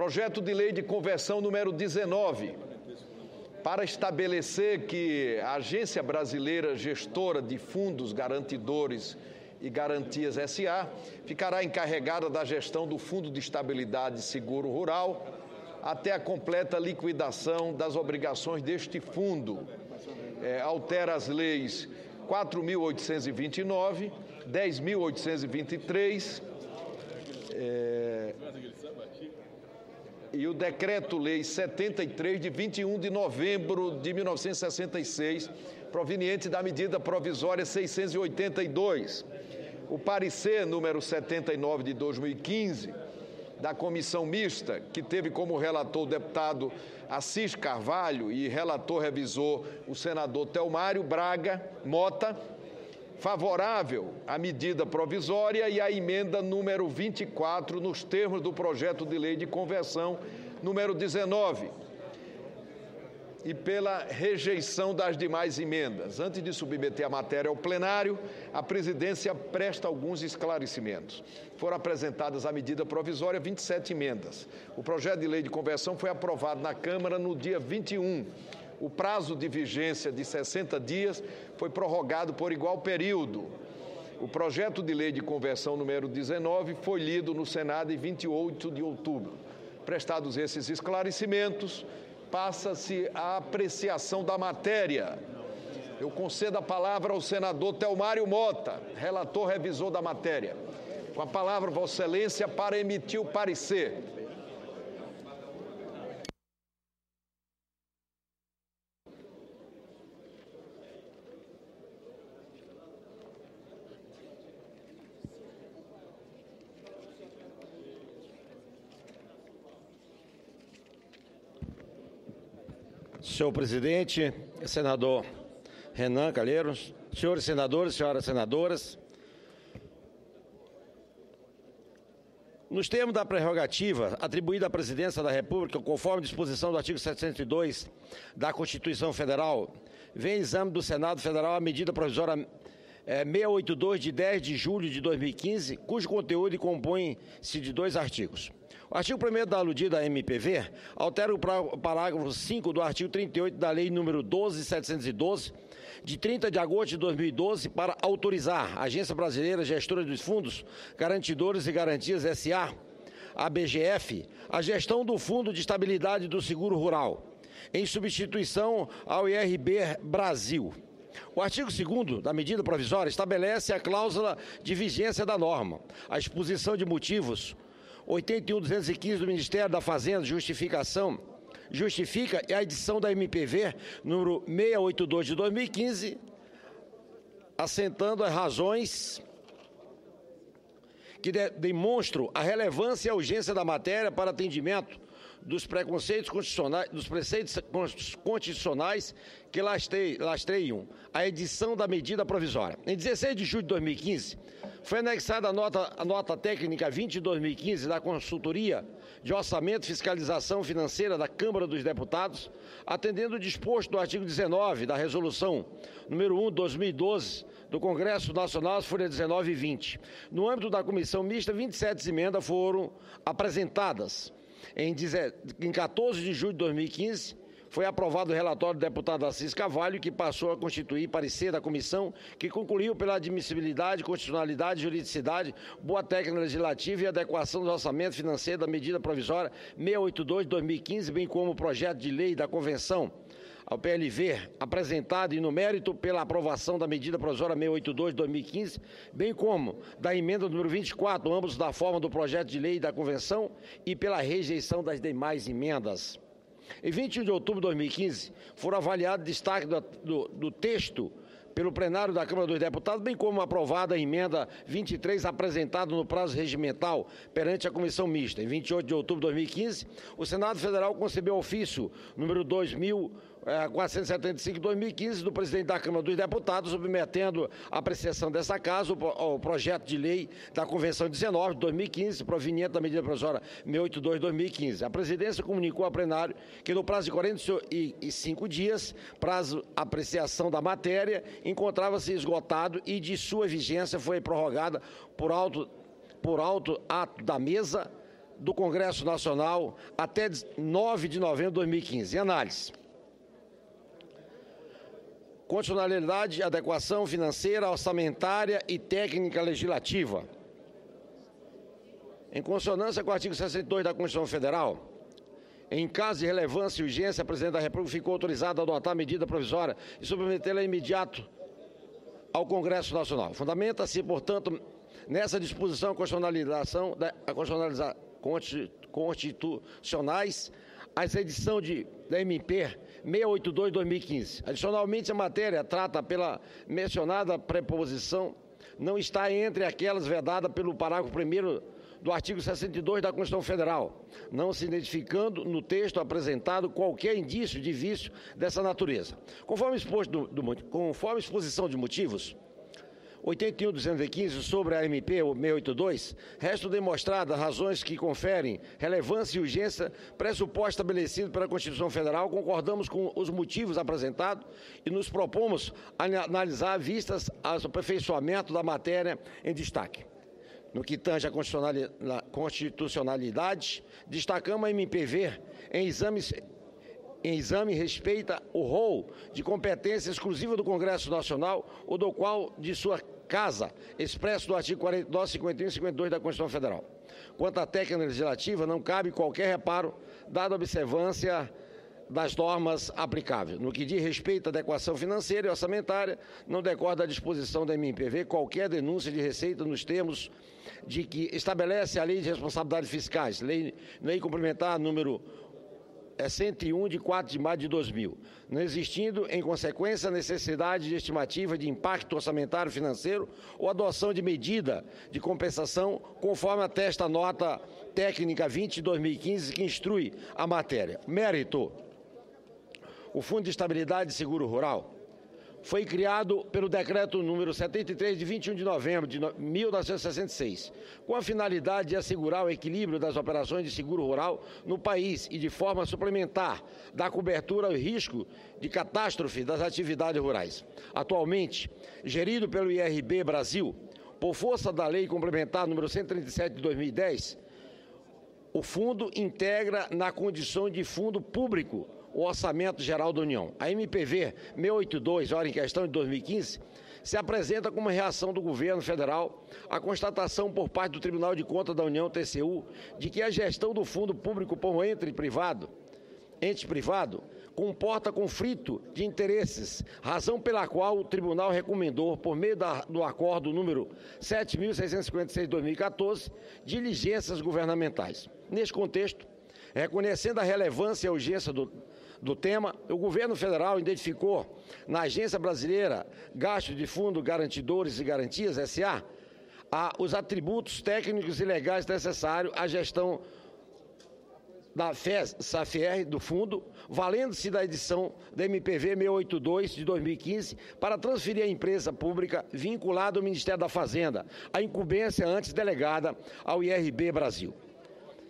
Projeto de Lei de Conversão número 19, para estabelecer que a Agência Brasileira Gestora de Fundos Garantidores e Garantias S.A. ficará encarregada da gestão do Fundo de Estabilidade e Seguro Rural até a completa liquidação das obrigações deste fundo. Altera as leis 4.829, 10.823 e o Decreto-Lei 73, de 21 de novembro de 1966, proveniente da medida provisória 682. O parecer número 79 de 2015, da Comissão Mista, que teve como relator o deputado Assis Carvalho e relator revisor o senador Telmário Braga Mota, favorável à medida provisória e à emenda número 24, nos termos do projeto de lei de conversão número 19, e pela rejeição das demais emendas. Antes de submeter a matéria ao plenário, a presidência presta alguns esclarecimentos. Foram apresentadas à medida provisória 27 emendas. O projeto de lei de conversão foi aprovado na Câmara no dia 21. O prazo de vigência de 60 dias foi prorrogado por igual período. O projeto de lei de conversão número 19 foi lido no Senado em 28 de outubro. Prestados esses esclarecimentos, passa-se a apreciação da matéria. Eu concedo a palavra ao senador Telmário Mota, relator revisor da matéria. Com a palavra, Vossa Excelência, para emitir o parecer. Senhor presidente, senador Renan Calheiros, senhores senadores, senhoras senadoras, nos termos da prerrogativa atribuída à Presidência da República, conforme disposição do artigo 702 da Constituição Federal, vem em exame do Senado Federal a medida provisória 682, de 10 de julho de 2015, cujo conteúdo compõe-se de 2 artigos. O artigo 1º da aludida MPV altera o parágrafo 5 do artigo 38 da Lei número 12.712, de 30 de agosto de 2012, para autorizar a Agência Brasileira Gestora dos Fundos Garantidores e Garantias S.A., a BGF, a gestão do Fundo de Estabilidade do Seguro Rural, em substituição ao IRB Brasil. O artigo 2º da medida provisória estabelece a cláusula de vigência da norma. A exposição de motivos 81.215 do Ministério da Fazenda, justifica a edição da MPV número 682 de 2015, assentando as razões que demonstram a relevância e a urgência da matéria para atendimento dos preceitos constitucionais que lastreiam a edição da medida provisória. Em 16 de julho de 2015, foi anexada a nota técnica 20 de 2015 da Consultoria de Orçamento e Fiscalização Financeira da Câmara dos Deputados, atendendo o disposto do artigo 19 da Resolução número 1 de 2012 do Congresso Nacional, as folhas 19 e 20. No âmbito da Comissão Mista, 27 emendas foram apresentadas. Em 14 de julho de 2015, foi aprovado o relatório do deputado Assis Carvalho, que passou a constituir parecer da comissão, que concluiu pela admissibilidade, constitucionalidade, juridicidade, boa técnica legislativa e adequação do orçamento financeiro da medida provisória 682 de 2015, bem como o projeto de lei da convenção ao PLV, apresentado e no mérito pela aprovação da medida provisória 682 de 2015, bem como da emenda número 24, ambos da forma do projeto de lei da convenção, e pela rejeição das demais emendas. Em 21 de outubro de 2015, foram avaliados destaque do texto pelo plenário da Câmara dos Deputados, bem como aprovada a emenda 23, apresentada no prazo regimental perante a Comissão Mista. Em 28 de outubro de 2015, o Senado Federal concebeu ofício número 2475 de 2015 do presidente da Câmara dos Deputados, submetendo a apreciação dessa casa ao projeto de lei da Convenção 19 de 2015, proveniente da medida provisória 682 de 2015. A presidência comunicou ao plenário que no prazo de 45 dias, prazo apreciação da matéria, encontrava-se esgotado e de sua vigência foi prorrogada por alto ato da mesa do Congresso Nacional até 9 de novembro de 2015. Em análise: constitucionalidade, adequação financeira, orçamentária e técnica legislativa. Em consonância com o artigo 62 da Constituição Federal, em caso de relevância e urgência, a Presidente da República ficou autorizada a adotar medida provisória e submetê-la imediato ao Congresso Nacional. Fundamenta-se, portanto, nessa disposição constitucionais as edições da MP 682/2015. Adicionalmente, a matéria trata pela mencionada preposição não está entre aquelas vedadas pelo parágrafo 1º do artigo 62 da Constituição Federal, não se identificando no texto apresentado qualquer indício de vício dessa natureza. Conforme exposição de motivos 81/215 sobre a MP 682, restam demonstradas razões que conferem relevância e urgência pressuposto estabelecido pela Constituição Federal. Concordamos com os motivos apresentados e nos propomos a analisar vistas ao aperfeiçoamento da matéria em destaque. No que tange à constitucionalidade, destacamos a MPV em exame respeita o rol de competência exclusiva do Congresso Nacional, ou do qual de sua casa, expresso no artigo 49, 51 e 52 da Constituição Federal. Quanto à técnica legislativa, não cabe qualquer reparo, dada a observância das normas aplicáveis. No que diz respeito à adequação financeira e orçamentária, não decorre da disposição da MPV qualquer denúncia de receita nos termos de que estabelece a Lei de Responsabilidades Fiscais, Lei Complementar número 101, de 4 de maio de 2000, não existindo, em consequência, a necessidade de estimativa de impacto orçamentário financeiro ou adoção de medida de compensação, conforme atesta a nota técnica 20 de 2015, que instrui a matéria. Mérito: o Fundo de Estabilidade e Seguro Rural foi criado pelo Decreto número 73, de 21 de novembro de 1966, com a finalidade de assegurar o equilíbrio das operações de seguro rural no país e, de forma suplementar, dar cobertura ao risco de catástrofe das atividades rurais. Atualmente, gerido pelo IRB Brasil, por força da Lei Complementar número 137 de 2010, o fundo integra na condição de fundo público o Orçamento Geral da União. A MPV 682, hora em questão de 2015, se apresenta como reação do governo federal à constatação por parte do Tribunal de Contas da União, TCU, de que a gestão do fundo público por ente privado, comporta conflito de interesses, razão pela qual o tribunal recomendou, por meio do acordo número 7.656 de 2014, diligências governamentais. Neste contexto, reconhecendo a relevância e a urgência do tema, o governo federal identificou na Agência Brasileira Gastos de Fundo Garantidores e Garantias, SA, os atributos técnicos e legais necessários à gestão da FES-SAFR do fundo, valendo-se da edição da MPV 682 de 2015 para transferir à empresa pública vinculada ao Ministério da Fazenda a incumbência antes delegada ao IRB Brasil.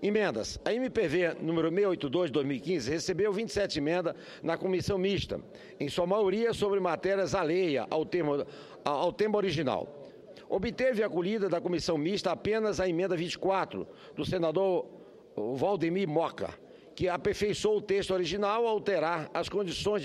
Emendas. A MPV número 682 de 2015 recebeu 27 emendas na comissão mista, em sua maioria sobre matérias alheias ao tema original. Obteve a acolhida da comissão mista apenas a emenda 24 do senador Valdemir Moca, que aperfeiçoou o texto original ao alterar as condições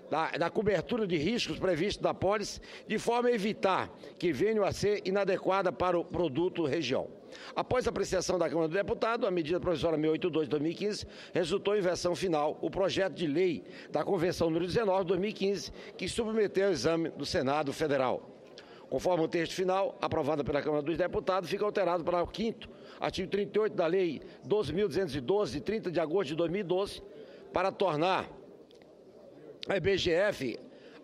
da cobertura de riscos previstos da pólice, de forma a evitar que venham a ser inadequada para o produto região. Após a apreciação da Câmara dos Deputados, a medida provisória 682 de 2015 resultou em versão final o projeto de lei da Convenção número 19 de 2015, que submeteu ao exame do Senado Federal. Conforme o texto final, aprovado pela Câmara dos Deputados, fica alterado para o 5º, artigo 38 da Lei 12.212, de 30 de agosto de 2012, para tornar a IBGF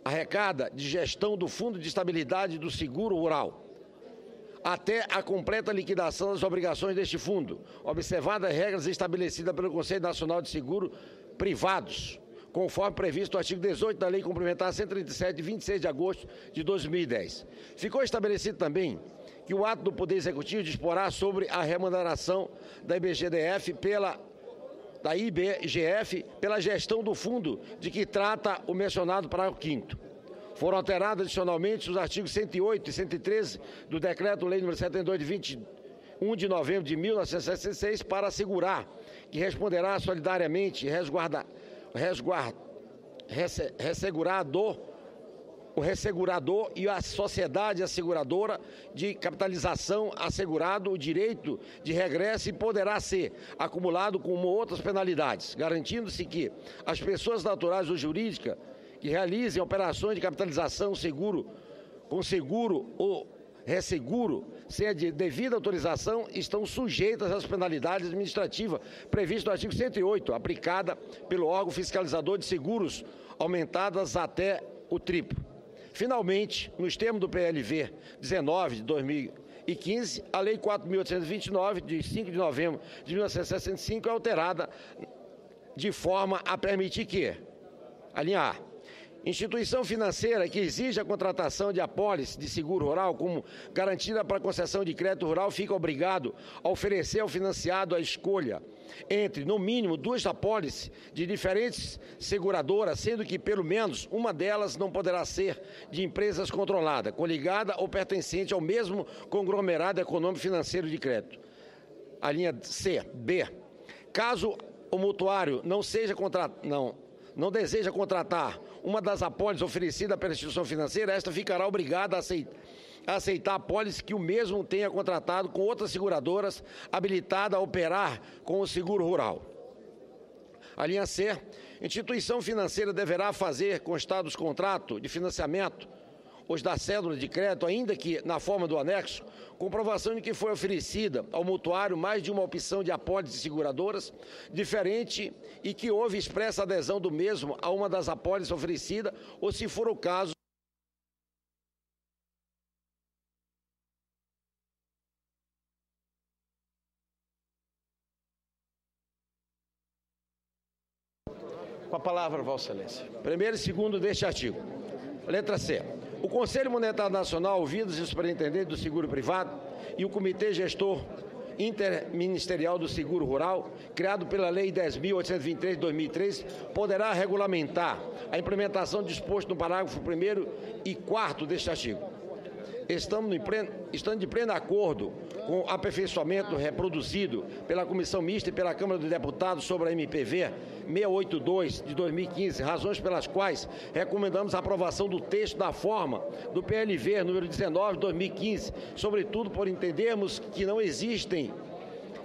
arrecada de gestão do Fundo de Estabilidade do Seguro Rural, até a completa liquidação das obrigações deste fundo, observadas as regras estabelecidas pelo Conselho Nacional de Seguro Privados, conforme previsto no artigo 18 da Lei Complementar 137, de 26 de agosto de 2010. Ficou estabelecido também que o ato do Poder Executivo disporá sobre a remuneração da IBGF pela gestão do fundo de que trata o mencionado parágrafo 5º. Foram alterados adicionalmente os artigos 108 e 113 do Decreto-Lei nº 72 de 1 de novembro de 1966 para assegurar que responderá solidariamente o ressegurador e a sociedade asseguradora de capitalização assegurado o direito de regresso e poderá ser acumulado com outras penalidades, garantindo-se que as pessoas naturais ou jurídicas que realizem operações de capitalização com seguro ou resseguro, sem a devida autorização, estão sujeitas às penalidades administrativas previstas no artigo 108, aplicada pelo órgão fiscalizador de seguros, aumentadas até o triplo. Finalmente, nos termos do PLV 19 de 2015, a Lei 4.829, de 5 de novembro de 1965, é alterada de forma a permitir que, alínea A, instituição financeira que exige a contratação de apólice de seguro rural como garantida para a concessão de crédito rural fica obrigado a oferecer ao financiado a escolha entre, no mínimo, 2 apólices de diferentes seguradoras, sendo que, pelo menos, uma delas não poderá ser de empresas controladas, coligada ou pertencente ao mesmo conglomerado econômico financeiro de crédito. A linha B. Caso o mutuário não deseja contratar uma das apólices oferecidas pela instituição financeira, esta ficará obrigada a aceitar apólices que o mesmo tenha contratado com outras seguradoras habilitadas a operar com o seguro rural. A linha C, instituição financeira deverá fazer constar dos contratos de financiamento os da cédula de crédito, ainda que na forma do anexo, comprovação de que foi oferecida ao mutuário mais de uma opção de apólices seguradoras diferente e que houve expressa adesão do mesmo a uma das apólices oferecidas, ou, se for o caso, Com a palavra, Vossa Excelência. Primeiro e segundo deste artigo. Letra C. O Conselho Monetário Nacional, ouvidos o superintendente do seguro privado e o Comitê Gestor Interministerial do Seguro Rural, criado pela Lei 10.823 de 2003, poderá regulamentar a implementação disposto no parágrafo 1º e 4º deste artigo. Estando de pleno acordo com o aperfeiçoamento reproduzido pela Comissão Mista e pela Câmara dos Deputados sobre a MPV 682 de 2015, razões pelas quais recomendamos a aprovação do texto da forma do PLV número 19 de 2015, sobretudo por entendermos que não existem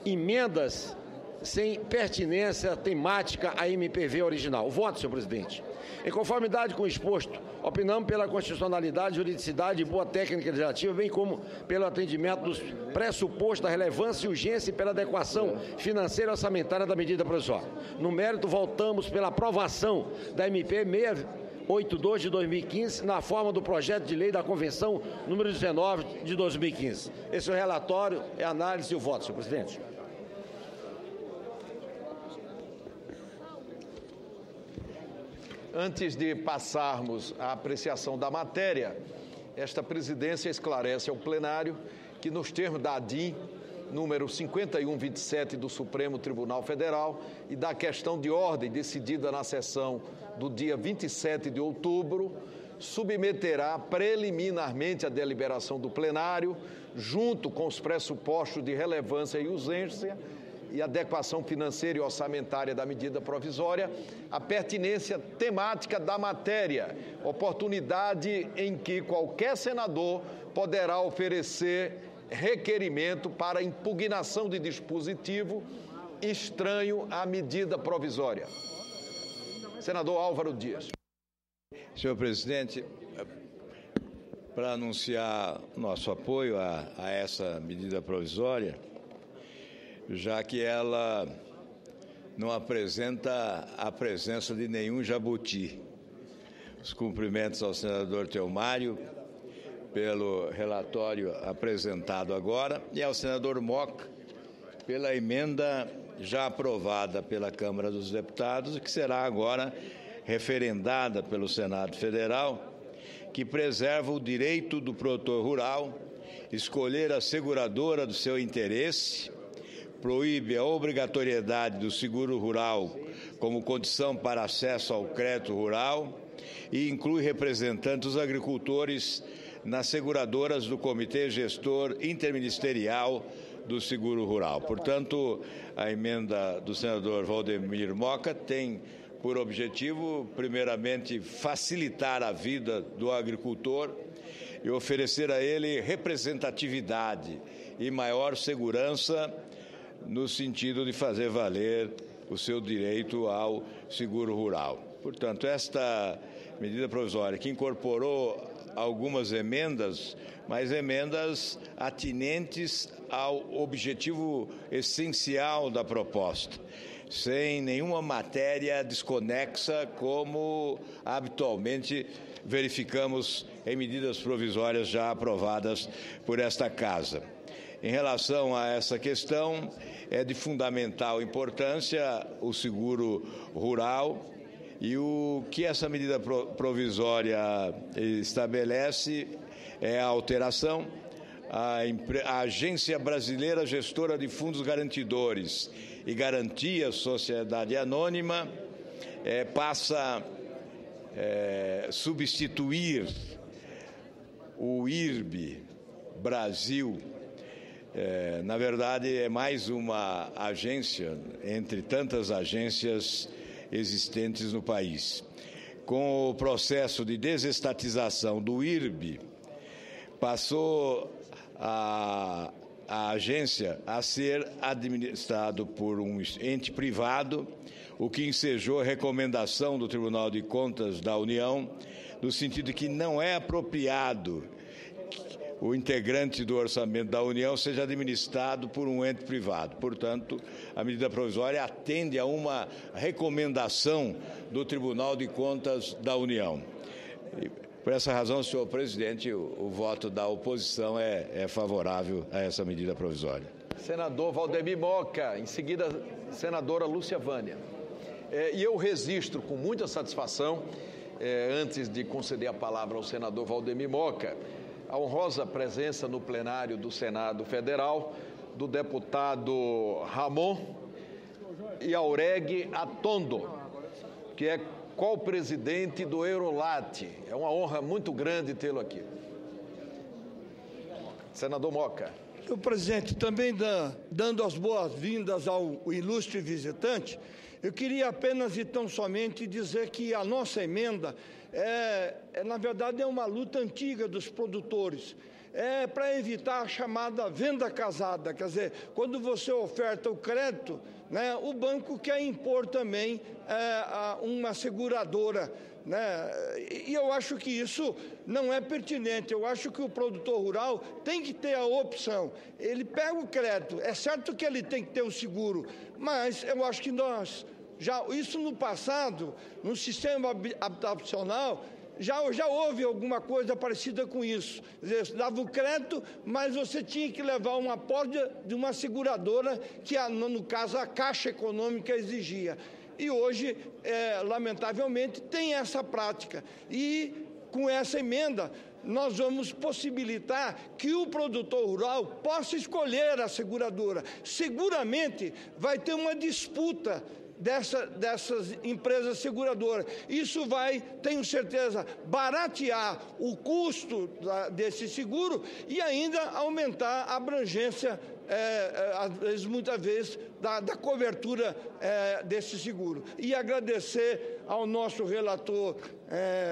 emendas sem pertinência temática à MPV original. Voto, senhor presidente. Em conformidade com o exposto, opinamos pela constitucionalidade, juridicidade e boa técnica legislativa, bem como pelo atendimento dos pressupostos da relevância e urgência e pela adequação financeira e orçamentária da medida provisória. No mérito, voltamos pela aprovação da MP 682 de 2015, na forma do projeto de lei da Convenção número 19 de 2015. Esse é o relatório, é a análise e o voto, senhor presidente. Antes de passarmos à apreciação da matéria, esta presidência esclarece ao plenário que, nos termos da ADIM, número 5127 do Supremo Tribunal Federal e da questão de ordem decidida na sessão do dia 27 de outubro, submeterá preliminarmente a deliberação do plenário, junto com os pressupostos de relevância e urgência e adequação financeira e orçamentária da medida provisória, a pertinência temática da matéria, oportunidade em que qualquer senador poderá oferecer requerimento para impugnação de dispositivo estranho à medida provisória. Senador Álvaro Dias. Senhor presidente, para anunciar nosso apoio a essa medida provisória, já que ela não apresenta a presença de nenhum jabuti. Os cumprimentos ao senador Teomário pelo relatório apresentado agora e ao senador Moca pela emenda já aprovada pela Câmara dos Deputados e que será agora referendada pelo Senado Federal, que preserva o direito do produtor rural escolher a seguradora do seu interesse, proíbe a obrigatoriedade do seguro rural como condição para acesso ao crédito rural e inclui representantes dos agricultores nas seguradoras do Comitê Gestor Interministerial do seguro rural. Portanto, a emenda do senador Valdemir Moca tem por objetivo, primeiramente, facilitar a vida do agricultor e oferecer a ele representatividade e maior segurança no sentido de fazer valer o seu direito ao seguro rural. Portanto, esta medida provisória que incorporou algumas emendas, mas emendas atinentes ao objetivo essencial da proposta, sem nenhuma matéria desconexa, como habitualmente verificamos em medidas provisórias já aprovadas por esta Casa. Em relação a essa questão, é de fundamental importância o seguro rural, e o que essa medida provisória estabelece é a alteração. A Agência Brasileira Gestora de Fundos Garantidores e Garantia Sociedade Anônima passa a substituir o IRB Brasil. Na verdade, é mais uma agência entre tantas agências existentes no país. Com o processo de desestatização do IRB, passou a agência a ser administrado por um ente privado, o que ensejou a recomendação do Tribunal de Contas da União, no sentido de que não é apropriado o integrante do orçamento da União seja administrado por um ente privado. Portanto, a medida provisória atende a uma recomendação do Tribunal de Contas da União. E, por essa razão, senhor presidente, o voto da oposição é favorável a essa medida provisória. Senador Valdemir Moca, em seguida, senadora Lúcia Vânia. E eu registro com muita satisfação, antes de conceder a palavra ao senador Valdemir Moca, a honrosa presença no plenário do Senado Federal do deputado Ramon Jauregui Atondo, que é co-presidente do Eurolat. É uma honra muito grande tê-lo aqui. Senador Moca. Senhor presidente, também dando as boas-vindas ao ilustre visitante, eu queria apenas e tão somente dizer que a nossa emenda na verdade, é uma luta antiga dos produtores. Para evitar a chamada venda casada, quer dizer, quando você oferta o crédito, né, o banco quer impor também uma seguradora, né? E eu acho que isso não é pertinente. Eu acho que o produtor rural tem que ter a opção. Ele pega o crédito, é certo que ele tem que ter o seguro, mas eu acho que isso no passado, no sistema habitacional, já houve alguma coisa parecida com isso. Quer dizer, você dava o crédito, mas você tinha que levar uma aporte de uma seguradora que, no caso, a Caixa Econômica exigia. E hoje, lamentavelmente, tem essa prática. E, com essa emenda, nós vamos possibilitar que o produtor rural possa escolher a seguradora. Seguramente vai ter uma disputa dessas empresas seguradoras. Isso vai, tenho certeza, baratear o custo desse seguro e ainda aumentar a abrangência, muitas vezes, da cobertura desse seguro. E agradecer ao nosso relator,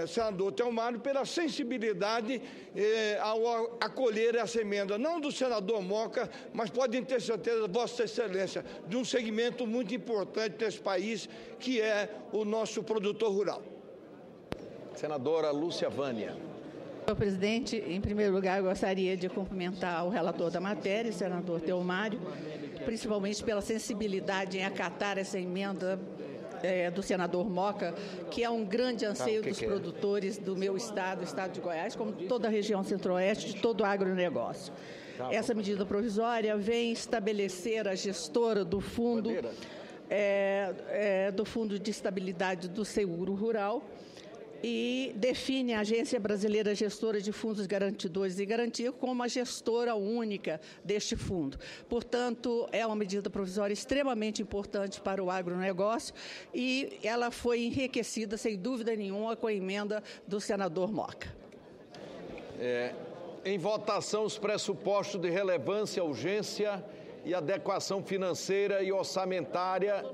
senador Telmário, pela sensibilidade ao acolher essa emenda, não do senador Moca, mas podem ter certeza, Vossa Excelência, de um segmento muito importante desse país, que é o nosso produtor rural. Senadora Lúcia Vânia. Senhor presidente, em primeiro lugar, eu gostaria de cumprimentar o relator da matéria, senador Telmário, principalmente pela sensibilidade em acatar essa emenda do senador Moca, que é um grande anseio dos produtores do meu estado, o estado de Goiás, como toda a região centro-oeste, de todo o agronegócio. Essa medida provisória vem estabelecer a gestora do fundo, do Fundo de Estabilidade do Seguro Rural, e define a Agência Brasileira Gestora de Fundos Garantidores e Garantia como a gestora única deste fundo. Portanto, é uma medida provisória extremamente importante para o agronegócio e ela foi enriquecida, sem dúvida nenhuma, com a emenda do senador Moca. Em votação, os pressupostos de relevância, urgência e adequação financeira e orçamentária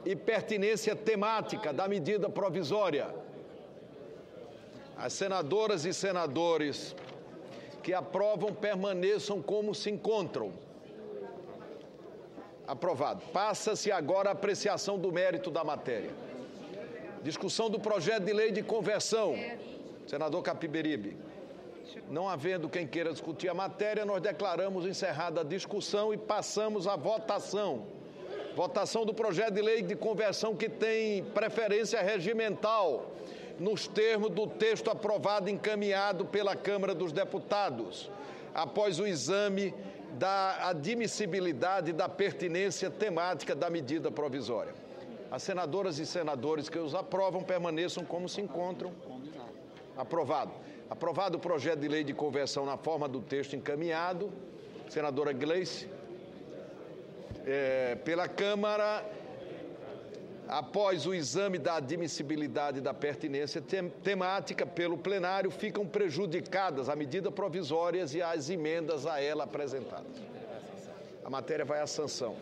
e pertinência temática da medida provisória. As senadoras e senadores que aprovam permaneçam como se encontram. Aprovado. Passa-se agora a apreciação do mérito da matéria. Discussão do projeto de lei de conversão. Senador Capiberibe. Não havendo quem queira discutir a matéria, nós declaramos encerrada a discussão e passamos à votação. Votação do projeto de lei de conversão que tem preferência regimental, nos termos do texto aprovado e encaminhado pela Câmara dos Deputados, após o exame da admissibilidade e da pertinência temática da medida provisória. As senadoras e senadores que os aprovam permaneçam como se encontram. Aprovado. Aprovado o projeto de lei de conversão na forma do texto encaminhado. Senadora Gleice. Pela Câmara, após o exame da admissibilidade e da pertinência temática pelo plenário, ficam prejudicadas a medida provisória e as emendas a ela apresentadas. A matéria vai à sanção.